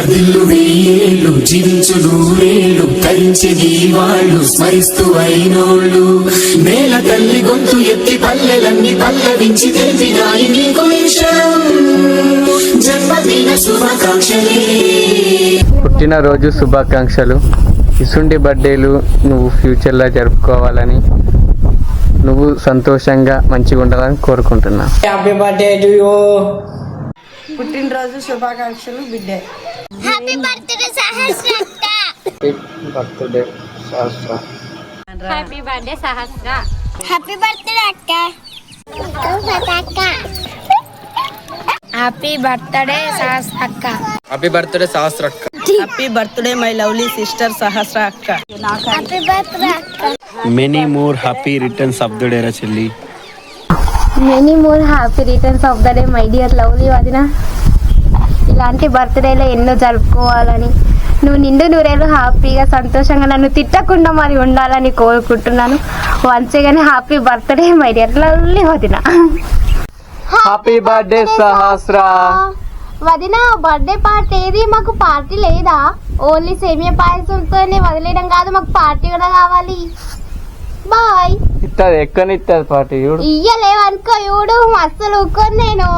వర్ధిల్లు వెయ్యేళ్ళు జీవించు నూరేళ్ళు తరించే నీ వాళ్ళు స్మరిస్తూ అయినోళ్ళు నేల తల్లి గొంతు ఎత్తి పల్లెలన్నీ పల్లవించి తెలిపినాయి నీకు జన్మదిన శుభాకాంక్షలే. పుట్టినరోజు శుభాకాంక్షలు. ఇసుంటి బర్త్డేలు నువ్వు ఫ్యూచర్లో జరుపుకోవాలని, నువ్వు సంతోషంగా మంచిగా ఉండాలని కోరుకుంటున్నా. Happy birthday to you. పుట్టినరోజు శుభాకాంక్షలు బిడ్డే. హ్యాపీ బర్త్డే సహస్రక్క. బర్త్డే శాస్త్ర. Happy birthday Sahasra. Happy birthday అక్క. హ్యాపీ బర్త్డే సహస్ర అక్క. హ్యాపీ బర్త్డే సహస్ర అక్క. Happy birthday my lovely sister Sahasra అక్క. హ్యాపీ బర్త్డే అక్క. Many more happy returns of the day రా చెల్లి. Many more happy returns of the day my dear lovely వదిన. ఇలాంటి బర్త్డేలో ఎన్నో జరుపుకోవాలని, నువ్వు నిండు నూరేళ్ళు హ్యాపీగా సంతోషంగా నన్ను తిట్టకుండా మరి ఉండాలని కోరుకుంటున్నాను. Once again happy birthday my dear lovely వదిన. హ్యాపీ బర్త్డే సహస్ర. వదిన బర్త్డే పార్టీ ఏది? మాకు పార్టీ లేదా? ఓన్లీ సేమియా పాయసంతోనే వదిలేయడం కాదు, మాకు పార్టీ కూడా కావాలి. బాయ్. ఇస్తుంది ఎక్కనిస్తుంది పార్టీ ఇయ్యలేవనుకో చూడు, అస్సలు ఊరుకోను నేను.